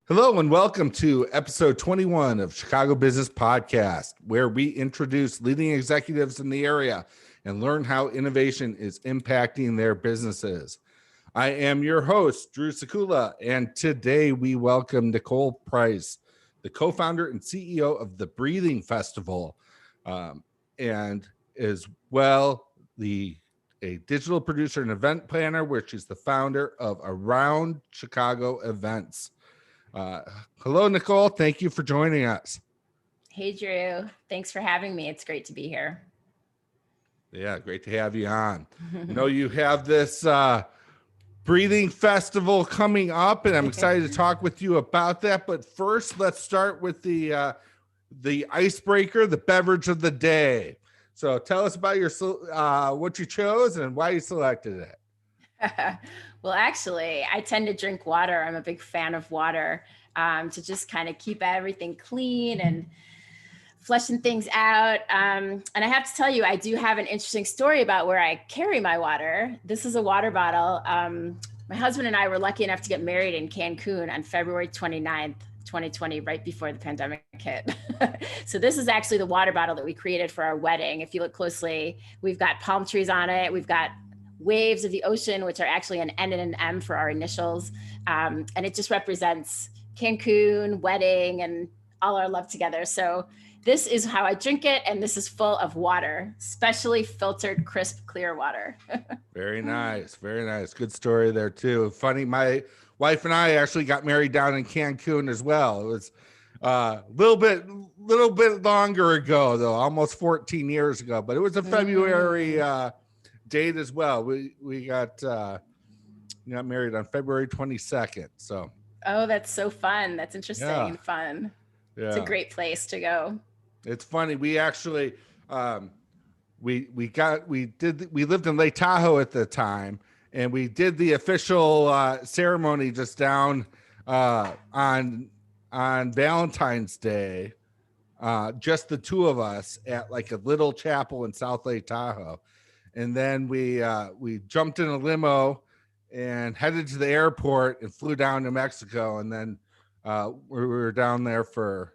Hello and welcome to episode 21 of Chicago Business Podcast, where we introduce leading executives in the area and learn how innovation is impacting their businesses. I am your host, Drew Sekula, and today we welcome Nicole Price, the co-founder and CEO of the Breathing Festival, and as well a digital producer and event planner, where she's the founder of Around Chicago Events. Hello, Nicole. Thank you for joining us. Hey, Drew. Thanks for having me. It's great to be here. Yeah, great to have you on. You have this breathing festival coming up, and I'm excited to talk with you about that. But first, let's start with the icebreaker, the beverage of the day. So tell us about what you chose and why you selected it. Well, actually, I tend to drink water. I'm a big fan of water to just kind of keep everything clean and flushing things out. And I have to tell you, I do have an interesting story about where I carry my water. This is a water bottle. My husband and I were lucky enough to get married in Cancun on February 29th, 2020, right before the pandemic hit. So this is actually the water bottle that we created for our wedding. If you look closely, we've got palm trees on it. We've got waves of the ocean, which are actually an N and an M for our initials. And it just represents Cancun, wedding, and all our love together. So this is how I drink it. And this is full of water, specially filtered, crisp, clear water. Very nice. Very nice. Good story there too. Funny. My wife and I actually got married down in Cancun as well. It was a little bit longer ago, though, almost 14 years ago, but it was a February date as well. We got married on February 22nd. So that's so fun. That's interesting and fun. Yeah. It's a great place to go. It's funny. We actually we lived in Lake Tahoe at the time, and we did the official ceremony just down on Valentine's Day, just the two of us at like a little chapel in South Lake Tahoe. And then we jumped in a limo and headed to the airport and flew down to Mexico. And then we were down there for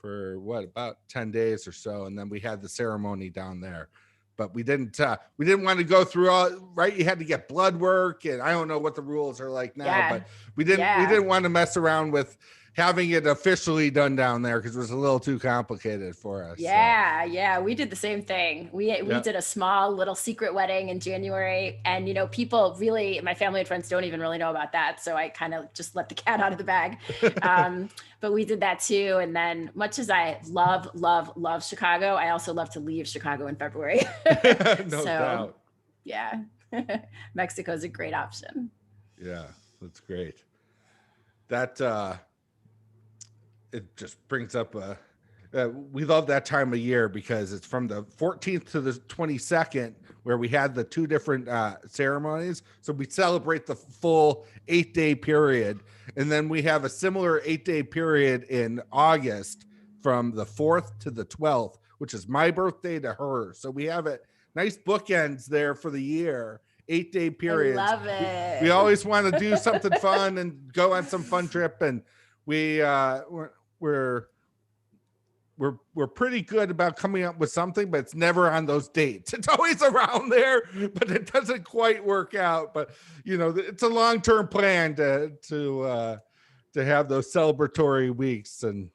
about 10 days or so. And then we had the ceremony down there. But we didn't want to go through all, right? You had to get blood work, and I don't know what the rules are like now, but we didn't want to mess around with having it officially done down there because it was a little too complicated for us. Yeah. We did the same thing. We did a small little secret wedding in January, and people really, my family and friends don't even really know about that. So I kind of just let the cat out of the bag. But we did that too. And then much as I love Chicago, I also love to leave Chicago in February. No doubt. Yeah. Mexico is a great option. Yeah, that's great. That, it just brings up we love that time of year because it's from the 14th to the 22nd where we had the two different ceremonies. So we celebrate the full 8-day period. And then we have a similar 8-day period in August from the 4th to the 12th, which is my birthday to her. So we have it nice bookends there for the year. 8-day periods. I love it. We always want to do something fun and go on some fun trip. And we're pretty good about coming up with something, but it's never on those dates. It's always around there, but it doesn't quite work out. But it's a long-term plan to have those celebratory weeks. And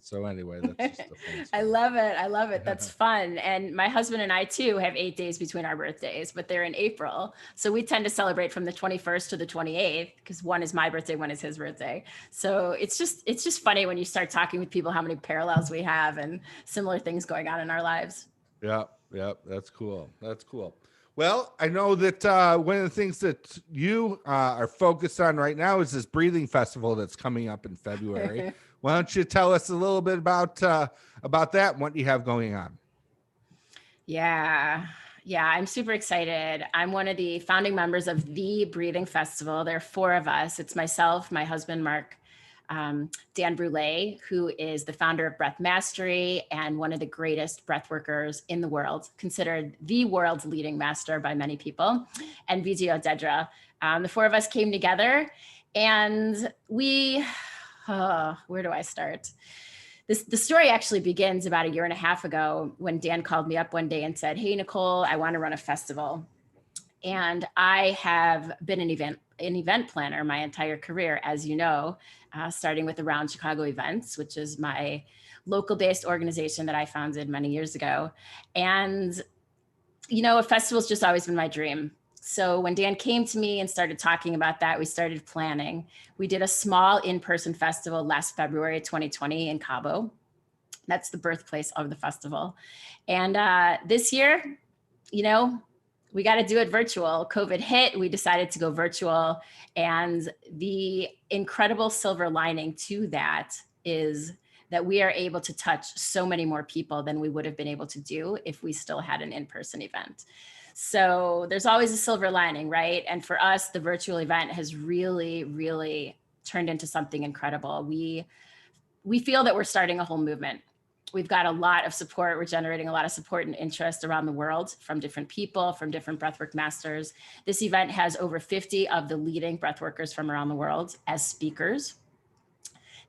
so anyway, that's just I love it. That's fun. And my husband and I too have 8 days between our birthdays, but they're in April. So we tend to celebrate from the 21st to the 28th because one is my birthday, one is his birthday. So it's just funny when you start talking with people, how many parallels we have and similar things going on in our lives. Yeah. That's cool. Well, I know that one of the things that you are focused on right now is this breathing festival that's coming up in February. Why don't you tell us a little bit about that and what you have going on? Yeah, I'm super excited. I'm one of the founding members of the Breathing Festival. There are 4 of us. It's myself, my husband, Mark, Dan Brule, who is the founder of Breath Mastery and one of the greatest breath workers in the world, considered the world's leading master by many people, and Vijay Dedra. The 4 of us came together and we Where do I start? The story actually begins about a year and a half ago when Dan called me up one day and said, "Hey, Nicole, I want to run a festival." And I have been an event planner my entire career, as you know, starting with Around Chicago Events, which is my local based organization that I founded many years ago. And, a festival's just always been my dream. So when Dan came to me and started talking about that, we started planning. We did a small in-person festival last February 2020 in Cabo. That's the birthplace of the festival. And this year, you know, we got to do it virtual. COVID hit, we decided to go virtual. And the incredible silver lining to that is that we are able to touch so many more people than we would have been able to do if we still had an in-person event. So there's always a silver lining, right? And for us, the virtual event has really, really turned into something incredible. We feel that we're starting a whole movement. We've got a lot of support. We're generating a lot of support and interest around the world from different people, from different breathwork masters. This event has over 50 of the leading breathworkers from around the world as speakers.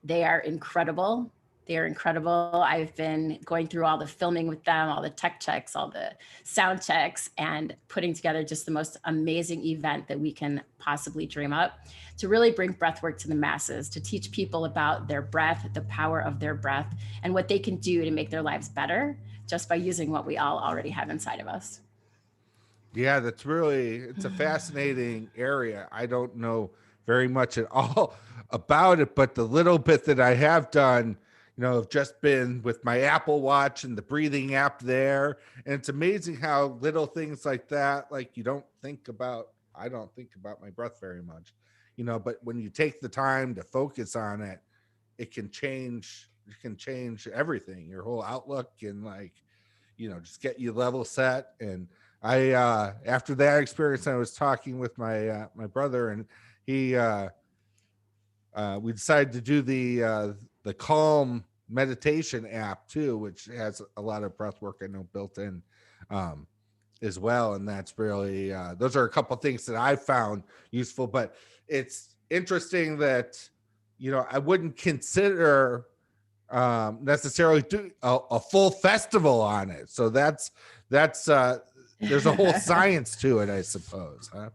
They are incredible. They are incredible. I've been going through all the filming with them, all the tech checks, all the sound checks, and putting together just the most amazing event that we can possibly dream up to really bring breathwork to the masses, to teach people about their breath, the power of their breath, and what they can do to make their lives better just by using what we all already have inside of us. Yeah, it's a fascinating area. I don't know very much at all about it, but the little bit that I have done, I've just been with my Apple Watch and the breathing app there. And it's amazing how little things like that, like I don't think about my breath very much, but when you take the time to focus on it, it can change everything, your whole outlook, and just get you level set. And I, after that experience, I was talking with my brother, and he, we decided to do the Calm meditation app too, which has a lot of breath work I know built in, as well. And that's really, those are a couple of things that I found useful. But it's interesting that, I wouldn't consider necessarily do a full festival on it. So that's there's a whole science to it, I suppose. Huh?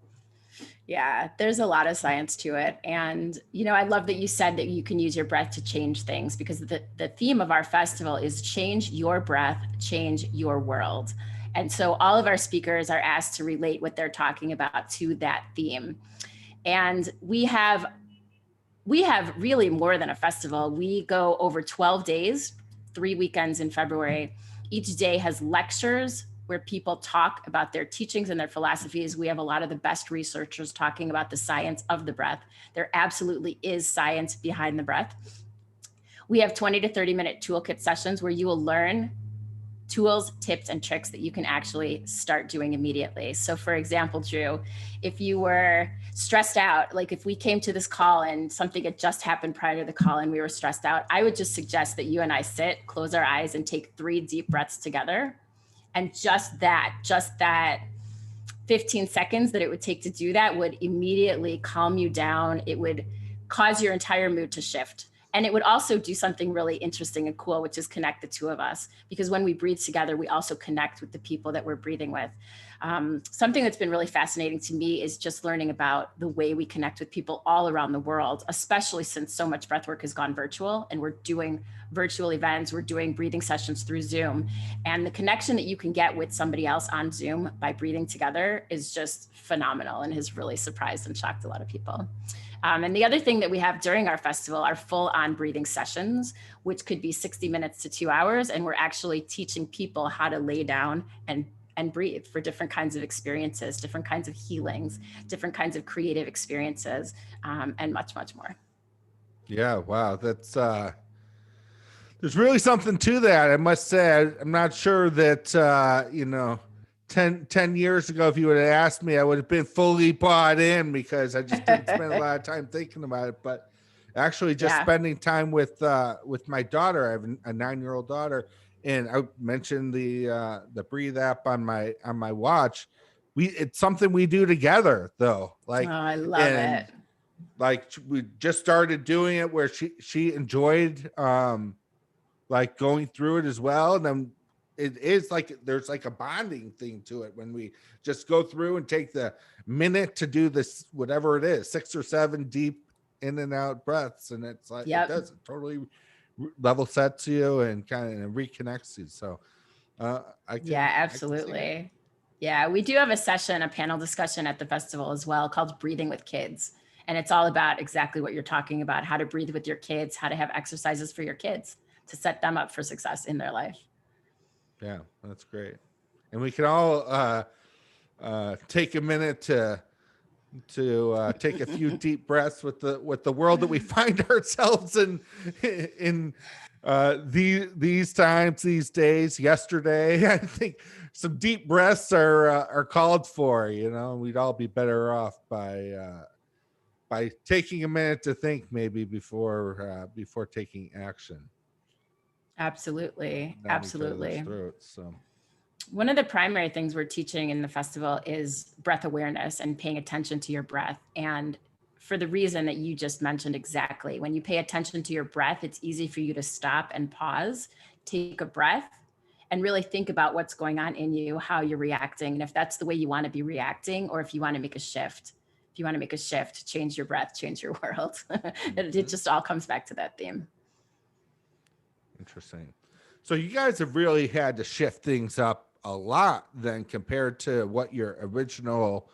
Yeah, there's a lot of science to it. And, I love that you said that you can use your breath to change things, because the theme of our festival is change your breath, change your world. And so all of our speakers are asked to relate what they're talking about to that theme. And we have really more than a festival. We go over 12 days, 3 weekends in February. Each day has lectures where people talk about their teachings and their philosophies. We have a lot of the best researchers talking about the science of the breath. There absolutely is science behind the breath. We have 20 to 30 minute toolkit sessions where you will learn tools, tips, and tricks that you can actually start doing immediately. So for example, Drew, if you were stressed out, like if we came to this call and something had just happened prior to the call and we were stressed out, I would just suggest that you and I sit, close our eyes, and take 3 deep breaths together. And just that 15 seconds that it would take to do that would immediately calm you down. It would cause your entire mood to shift. And it would also do something really interesting and cool, which is connect the two of us. Because when we breathe together, we also connect with the people that we're breathing with. Something that's been really fascinating to me is just learning about the way we connect with people all around the world, especially since so much breathwork has gone virtual and we're doing virtual events, we're doing breathing sessions through Zoom. And the connection that you can get with somebody else on Zoom by breathing together is just phenomenal and has really surprised and shocked a lot of people. And the other thing that we have during our festival are full-on breathing sessions, which could be 60 minutes to 2 hours. And we're actually teaching people how to lay down and breathe for different kinds of experiences, different kinds of healings, different kinds of creative experiences, and much, much more. Yeah, wow. That's there's really something to that. I must say, I'm not sure that 10 years ago, if you would have asked me, I would have been fully bought in, because I just didn't spend a lot of time thinking about it. But actually just spending time with my daughter, I have a 9-year-old daughter, and I mentioned the Breathe app on my watch. It's something we do together though. Like, oh, I love it. like we just started doing it where she enjoyed like going through it as well. And then it is like there's like a bonding thing to it when we just go through and take the minute to do this, whatever it is, 6 or 7 deep in and out breaths. And it's like it Yep. does, it totally level sets you and kind of reconnects you. So Yeah, I can see that. absolutely. Yeah, we do have a session, a panel discussion at the festival as well called Breathing with Kids. And it's all about exactly what you're talking about, how to breathe with your kids, how to have exercises for your kids to set them up for success in their life. Yeah, that's great. And we can all take a minute to take a few deep breaths with the world that we find ourselves in these times, these days. Yesterday, I think some deep breaths are called for. You know, we'd all be better off by taking a minute to think, maybe before taking action Absolutely. down each other's Absolutely. throats. So One of the primary things we're teaching in the festival is breath awareness and paying attention to your breath. And for the reason that you just mentioned exactly, when you pay attention to your breath, it's easy for you to stop and pause, take a breath, and really think about what's going on in you, how you're reacting, and if that's the way you want to be reacting, or if you want to make a shift. If you want to make a shift, change your breath, change your world. It just all comes back to that theme. interesting. So you guys have really had to shift things up a lot then compared to what your original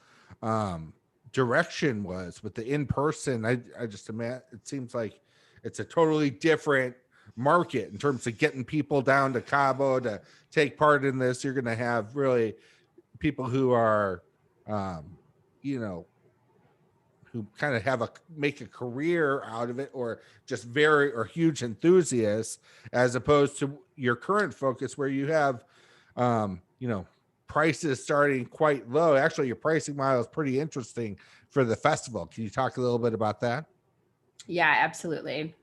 direction was with the in-person. I just imagine it seems like it's a totally different market in terms of getting people down to Cabo to take part in this. You're going to have really people who are, you know, who kind of have make a career out of it, or just very or huge enthusiasts, as opposed to your current focus where you have you know, prices starting quite low. Actually, your pricing model is pretty interesting for the festival. Can you talk a little bit about that? Yeah, absolutely.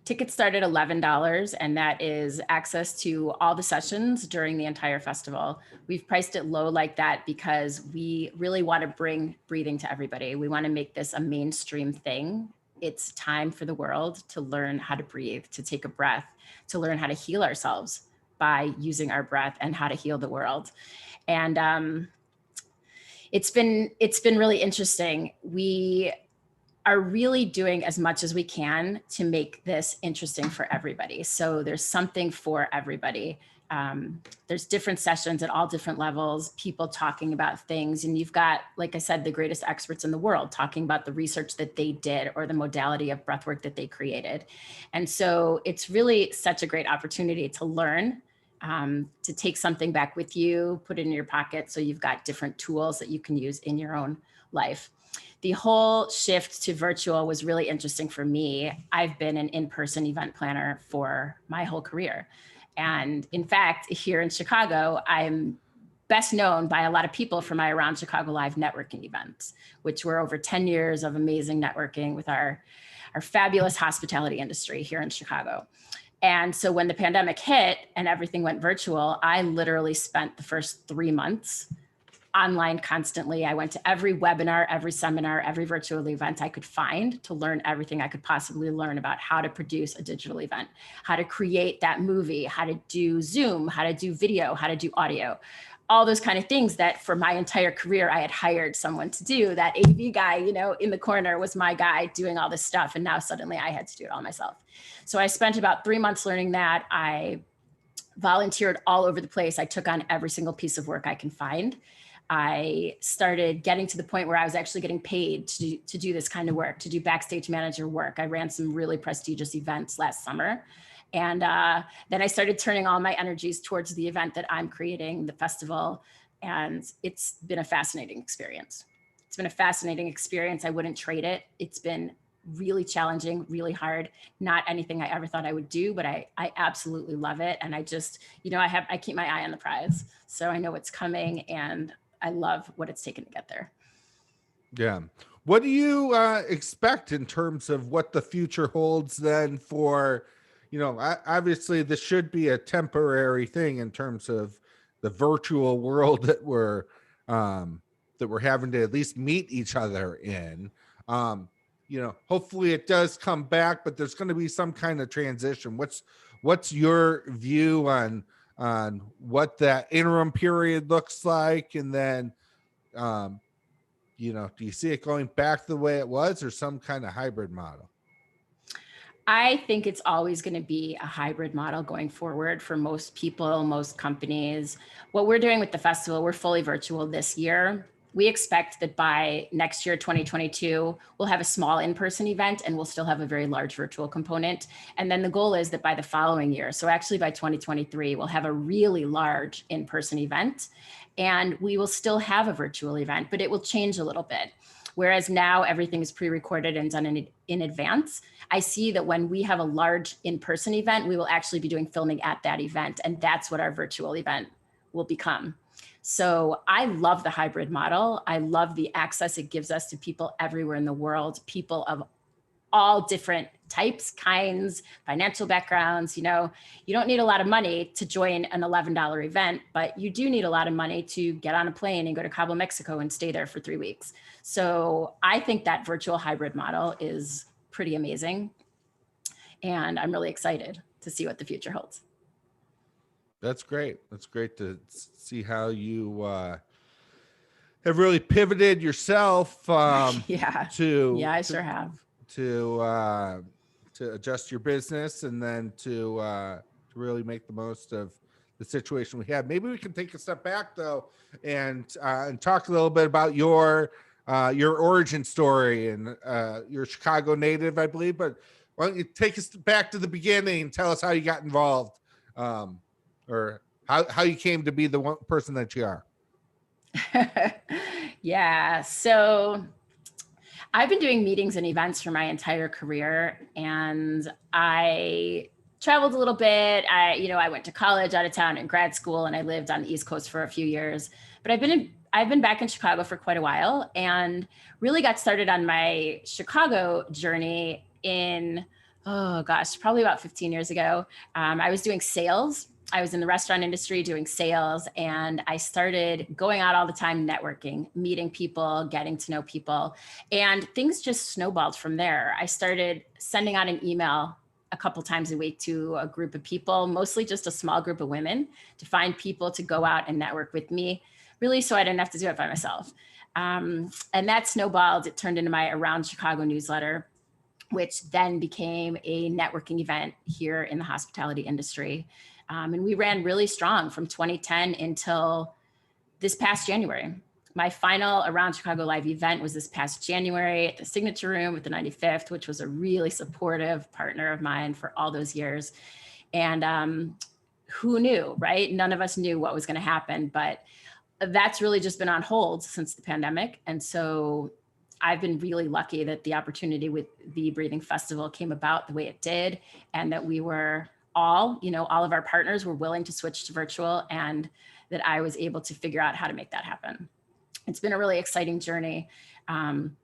Tickets start at $11, and that is access to all the sessions during the entire festival. We've priced it low like that because we really want to bring breathing to everybody. We want to make this a mainstream thing. It's time for the world to learn how to breathe, to take a breath, to learn how to heal ourselves by using our breath, and how to heal the world. And it's been really interesting. We are really doing as much as we can to make this interesting for everybody. So there's something for everybody. There's different sessions at all different levels, people talking about things. And you've got, like I said, the greatest experts in the world talking about the research that they did or the modality of breathwork that they created. And so it's really such a great opportunity to learn, to take something back with you, put it in your pocket. So you've got different tools that you can use in your own life. The whole shift to virtual was really interesting for me. I've been an in-person event planner for my whole career. And in fact, here in Chicago, I'm best known by a lot of people for my Around Chicago Live networking events, which were over 10 years of amazing networking with our fabulous hospitality industry here in Chicago. And so when the pandemic hit and everything went virtual, I literally spent the first 3 months online constantly. I went to every webinar, every seminar, every virtual event I could find to learn everything I could possibly learn about how to produce a digital event, how to create that movie, how to do Zoom, how to do video, how to do audio, all those kind of things that for my entire career, I had hired someone to do. That AV guy, you know, in the corner was my guy doing all this stuff. And now suddenly I had to do it all myself. So I spent about 3 months learning that. I volunteered all over the place. I took on every single piece of work I can find. I started getting to the point where I was actually getting paid to do this kind of work, to do backstage manager work. I ran some really prestigious events last summer. And then I started turning all my energies towards the event that I'm creating, the festival. And it's been a fascinating experience. It's been a fascinating experience. I wouldn't trade it. It's been really challenging, really hard. Not anything I ever thought I would do, but I absolutely love it. And I just, you know, I keep my eye on the prize. So I know what's coming, and I love what it's taken to get there. Yeah. What do you expect in terms of what the future holds then for, you know, obviously this should be a temporary thing in terms of the virtual world that we're having to at least meet each other in. hopefully it does come back, but there's going to be some kind of transition. What's your view on what that interim period looks like? And then, do you see it going back the way it was, or some kind of hybrid model? I think it's always going to be a hybrid model going forward for most people, most companies. What we're doing with the festival, we're fully virtual this year. We expect that by next year, 2022, we'll have a small in-person event and we'll still have a very large virtual component. And then the goal is that by the following year, so actually by 2023, we'll have a really large in-person event and we will still have a virtual event, but it will change a little bit. Whereas now everything is pre-recorded and done in advance. I see that when we have a large in-person event, we will actually be doing filming at that event. And that's what our virtual event will become. So I love the hybrid model. I love the access it gives us to people everywhere in the world, people of all different types, kinds, financial backgrounds. You don't need a lot of money to join an $11 event, but you do need a lot of money to get on a plane and go to Cabo, Mexico and stay there for 3 weeks. So I think that virtual hybrid model is pretty amazing. And I'm really excited to see what the future holds. That's great. That's great to see how you have really pivoted yourself Yeah, I sure have. To adjust your business and then to really make the most of the situation we have. Maybe we can take a step back though and talk a little bit about your origin story. And you're a Chicago native, I believe, but why don't you take us back to the beginning and tell us how you got involved, or how you came to be the one person that you are. Yeah, so I've been doing meetings and events for my entire career, and I traveled a little bit. I went to college out of town and grad school, and I lived on the East Coast for a few years. But I've been back in Chicago for quite a while, and really got started on my Chicago journey in, probably about 15 years ago. I was doing sales. I was in the restaurant industry doing sales, and I started going out all the time, networking, meeting people, getting to know people, and things just snowballed from there. I started sending out an email a couple times a week to a group of people, mostly just a small group of women, to find people to go out and network with me, really so I didn't have to do it by myself. And that snowballed. It turned into my Around Chicago newsletter, which then became a networking event here in the hospitality industry. And we ran really strong from 2010 until this past January. My final Around Chicago Live event was this past January at the Signature Room at the 95th, which was a really supportive partner of mine for all those years. And who knew, right? None of us knew what was going to happen, but that's really just been on hold since the pandemic. And so I've been really lucky that the opportunity with the Breathing Festival came about the way it did, and that we were all of our partners were willing to switch to virtual, and that I was able to figure out how to make that happen. It's been a really exciting journey. And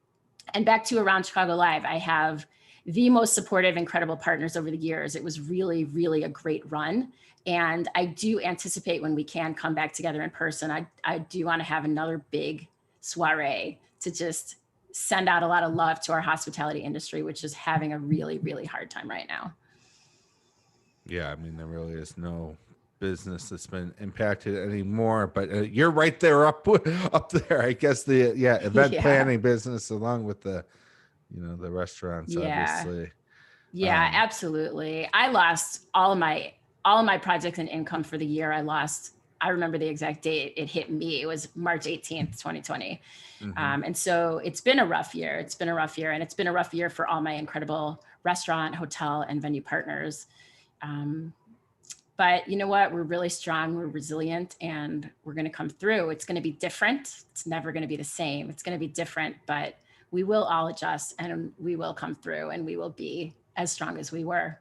back to Around Chicago Live, I have the most supportive, incredible partners over the years. It was really, really a great run. And I do anticipate when we can come back together in person, I do want to have another big soiree to just send out a lot of love to our hospitality industry, which is having a really, really hard time right now. Yeah, I mean, there really is no business that's been impacted anymore, but you're right there up there. I guess the event planning business, along with the restaurants, obviously. Yeah, absolutely. I lost all of my projects and income for the year. I remember the exact date it hit me. It was March 18th, 2020. Mm-hmm. And so it's been a rough year. And it's been a rough year for all my incredible restaurant, hotel, and venue partners. But you know what? We're really strong, we're resilient, and we're going to come through. It's going to be different. It's never going to be the same. It's going to be different, but we will all adjust, and we will come through, and we will be as strong as we were.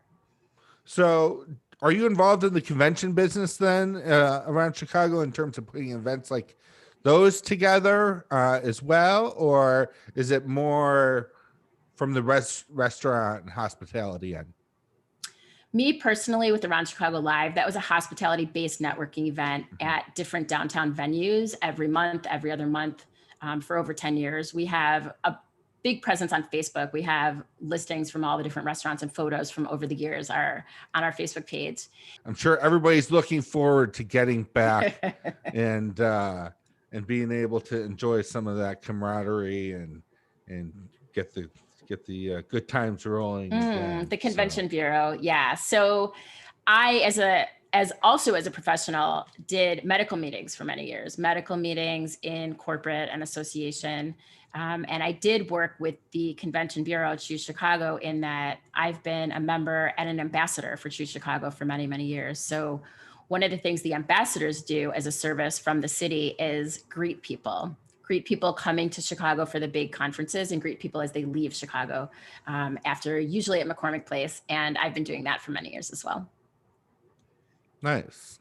So are you involved in the convention business then around Chicago in terms of putting events like those together as well? Or is it more from the restaurant and hospitality end? Me personally, with Around Chicago Live, that was a hospitality-based networking event at different downtown venues every month, every other month, for over 10 years. We have big presence on Facebook. We have listings from all the different restaurants, and photos from over the years are on our Facebook page. I'm sure everybody's looking forward to getting back and being able to enjoy some of that camaraderie and get the good times rolling again. The Convention Bureau. Yeah. So I, as also as a professional, did medical meetings for many years, medical meetings in corporate and association. And I did work with the Convention Bureau at Choose Chicago, in that I've been a member and an ambassador for Choose Chicago for many, many years. So one of the things the ambassadors do as a service from the city is greet people coming to Chicago for the big conferences, and greet people as they leave Chicago after, usually at McCormick Place. And I've been doing that for many years as well. Nice.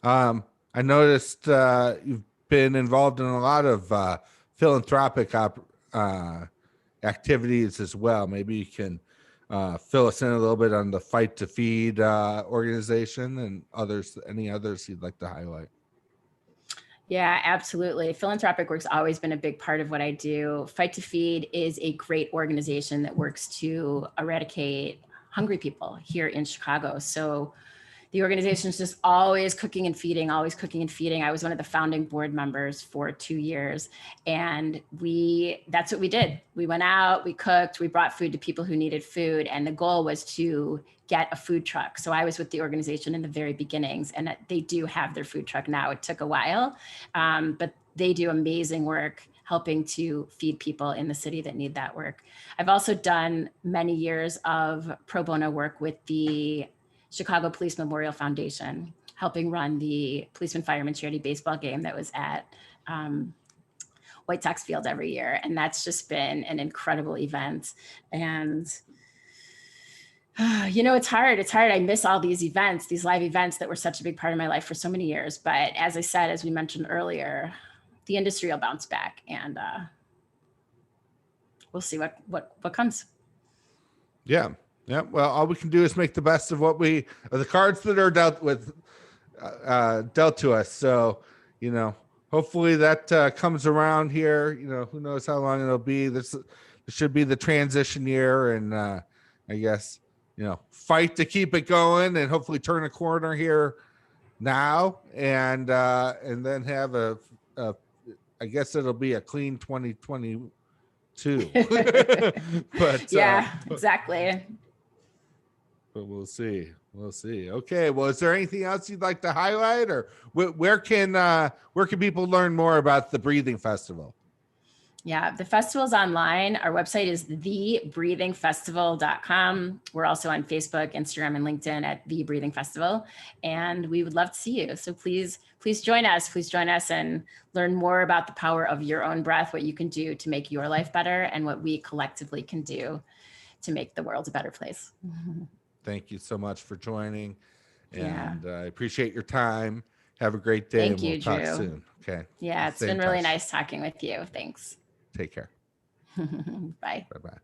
I noticed you've been involved in a lot of philanthropic activities as well. Maybe you can fill us in a little bit on the Fight to Feed organization and any others you'd like to highlight. Yeah, absolutely. Philanthropic work's always been a big part of what I do. Fight to Feed is a great organization that works to eradicate hungry people here in Chicago. So the organization is just always cooking and feeding, always cooking and feeding. I was one of the founding board members for 2 years. And that's what we did. We went out, we cooked, we brought food to people who needed food. And the goal was to get a food truck. So I was with the organization in the very beginnings, and they do have their food truck now. It took a while, but they do amazing work helping to feed people in the city that need that work. I've also done many years of pro bono work with the Chicago Police Memorial Foundation, helping run the Policeman Fireman Charity baseball game that was at White Sox Field every year. And that's just been an incredible event. And, it's hard. I miss all these events, these live events that were such a big part of my life for so many years. But as I said, as we mentioned earlier, the industry will bounce back, and we'll see what comes. Yeah. Yeah. Well, all we can do is make the best of the cards that are dealt to us. So, hopefully that comes around here. Who knows how long it'll be. This should be the transition year, and I guess fight to keep it going, and hopefully turn a corner here now, and then have I guess it'll be a clean 2022. But yeah, exactly. But we'll see. Okay. Well, is there anything else you'd like to highlight, or where can people learn more about the Breathing Festival? Yeah, the festival's online. Our website is thebreathingfestival.com. We're also on Facebook, Instagram, and LinkedIn at The Breathing Festival, and we would love to see you. So please join us. Please join us and learn more about the power of your own breath, what you can do to make your life better, and what we collectively can do to make the world a better place. Thank you so much for joining, and I appreciate your time. Have a great day. Thank you, talk Drew. soon. Okay. Yeah, it's been really nice talking with you. Thanks. Take care. Bye. Bye-bye.